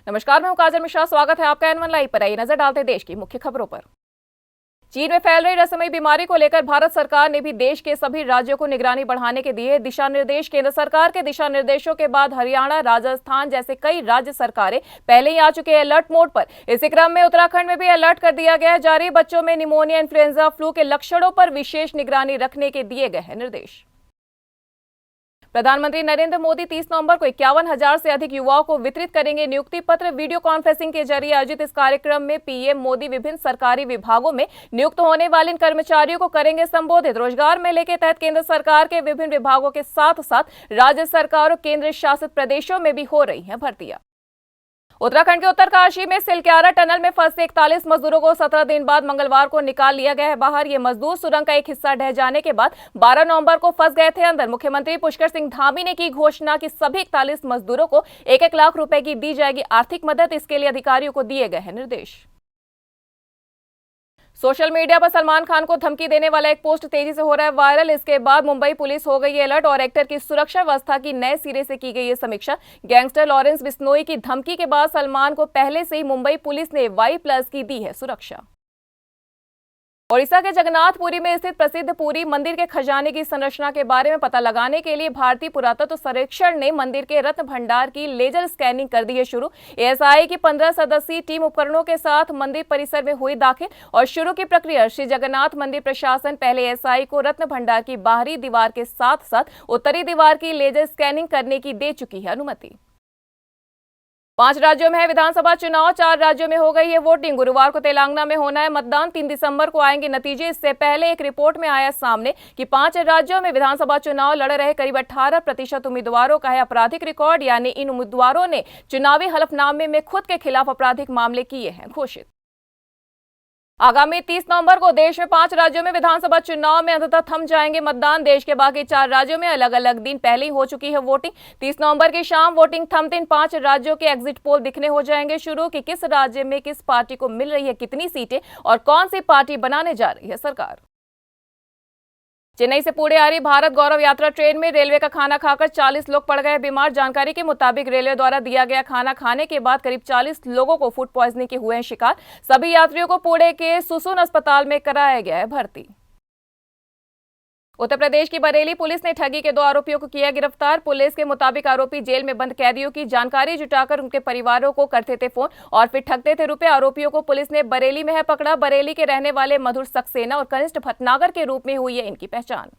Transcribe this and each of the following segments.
नमस्कार, मैं हूं काजल मिश्रा। स्वागत है आपका N1 लाइव पर। आइए नजर डालते हैं देश की मुख्य खबरों पर। चीन में फैल रही रहस्यमयी बीमारी को लेकर भारत सरकार ने भी देश के सभी राज्यों को निगरानी बढ़ाने के दिए दिशा निर्देश। केंद्र सरकार के दिशा निर्देशों के बाद हरियाणा, राजस्थान जैसे कई राज्य सरकारें पहले ही आ चुके हैं अलर्ट मोड पर। इसी क्रम में उत्तराखंड में भी अलर्ट कर दिया गया है जारी। बच्चों में निमोनिया, इन्फ्लुएंजा, फ्लू के लक्षणों पर विशेष निगरानी रखने के दिए गए हैं निर्देश। प्रधानमंत्री नरेंद्र मोदी 30 नवंबर को 51,000 से अधिक युवाओं को वितरित करेंगे नियुक्ति पत्र। वीडियो कॉन्फ्रेंसिंग के जरिए आयोजित इस कार्यक्रम में पीएम मोदी विभिन्न सरकारी विभागों में नियुक्त होने वाले इन कर्मचारियों को करेंगे संबोधित। रोजगार मेले के तहत केंद्र सरकार के विभिन्न विभागों के साथ साथ राज्य सरकार और केंद्र शासित प्रदेशों में भी हो रही हैं भर्तियां। उत्तराखंड के उत्तरकाशी में सिलक्यारा टनल में फंसे 41 मजदूरों को 17 दिन बाद मंगलवार को निकाल लिया गया है बाहर। ये मजदूर सुरंग का एक हिस्सा ढह जाने के बाद 12 नवंबर को फंस गए थे अंदर। मुख्यमंत्री पुष्कर सिंह धामी ने की घोषणा कि सभी 41 मजदूरों को 1-1 लाख रुपए की दी जाएगी आर्थिक मदद। इसके लिए अधिकारियों को दिए गए हैं निर्देश। सोशल मीडिया पर सलमान खान को धमकी देने वाला एक पोस्ट तेजी से हो रहा है वायरल। इसके बाद मुंबई पुलिस हो गई अलर्ट और एक्टर की सुरक्षा व्यवस्था की नए सिरे से की गई है समीक्षा। गैंगस्टर लॉरेंस बिश्नोई की धमकी के बाद सलमान को पहले से ही मुंबई पुलिस ने Y+ की दी है सुरक्षा। ओडिशा के जगन्नाथपुरी में स्थित प्रसिद्ध पुरी मंदिर के खजाने की संरचना के बारे में पता लगाने के लिए भारतीय पुरातत्व सर्वेक्षण ने मंदिर के रत्न भंडार की लेजर स्कैनिंग कर दी है शुरू। एएसआई की 15 सदस्यीय टीम उपकरणों के साथ मंदिर परिसर में हुई दाखिल और शुरू की प्रक्रिया। श्री जगन्नाथ मंदिर प्रशासन पहले एएसआई को रत्न भंडार की बाहरी दीवार के साथ साथ उत्तरी दीवार की लेजर स्कैनिंग करने की दे चुकी है अनुमति। 5 राज्यों में है विधानसभा चुनाव, 4 राज्यों में हो गई है वोटिंग। गुरुवार को तेलंगाना में होना है मतदान, 3 दिसंबर को आएंगे नतीजे। इससे पहले एक रिपोर्ट में आया सामने कि 5 राज्यों में विधानसभा चुनाव लड़ रहे करीब 18% उम्मीदवारों का है आपराधिक रिकॉर्ड, यानी इन उम्मीदवारों ने चुनावी हलफनामे में खुद के खिलाफ आपराधिक मामले किए हैं घोषित। आगामी 30 नवंबर को देश में 5 राज्यों में विधानसभा चुनाव में अंततः थम जाएंगे मतदान। देश के बाकी 4 राज्यों में अलग अलग दिन पहले ही हो चुकी है वोटिंग। 30 नवंबर की शाम वोटिंग थमते इन 5 राज्यों के एग्जिट पोल दिखने हो जाएंगे शुरू कि किस राज्य में किस पार्टी को मिल रही है कितनी सीटें और कौन सी पार्टी बनाने जा रही है सरकार। चेन्नई से पुणे आ रही भारत गौरव यात्रा ट्रेन में रेलवे का खाना खाकर 40 लोग पड़ गए बीमार। जानकारी के मुताबिक रेलवे द्वारा दिया गया खाना खाने के बाद करीब 40 लोगों को फूड पॉइजनिंग के हुए हैं शिकार। सभी यात्रियों को पुणे के सुसुन अस्पताल में कराया गया है भर्ती। उत्तर प्रदेश की बरेली पुलिस ने ठगी के 2 आरोपियों को किया गिरफ्तार। पुलिस के मुताबिक आरोपी जेल में बंद कैदियों की जानकारी जुटाकर उनके परिवारों को करते थे फोन और फिर ठगते थे रुपए। आरोपियों को पुलिस ने बरेली में है पकड़ा। बरेली के रहने वाले मधुर सक्सेना और कनिष्ठ भटनागर के रूप में हुई है इनकी पहचान।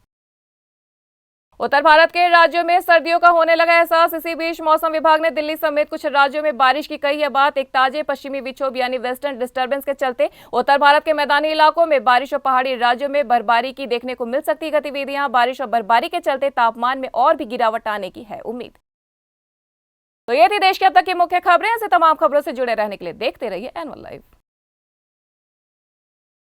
उत्तर भारत के राज्यों में सर्दियों का होने लगा एहसास। इसी बीच मौसम विभाग ने दिल्ली समेत कुछ राज्यों में बारिश की कही है बात। एक ताजे पश्चिमी विक्षोभ यानी वेस्टर्न डिस्टर्बेंस के चलते उत्तर भारत के मैदानी इलाकों में बारिश और पहाड़ी राज्यों में बर्फबारी की देखने को मिल सकती गतिविधियां। बारिश और बर्फबारी के चलते तापमान में और भी गिरावट आने की है उम्मीद। तो ये थी देश की अब तक की मुख्य खबरें। ऐसे तमाम खबरों से जुड़े रहने के लिए देखते रहिए N1 लाइव।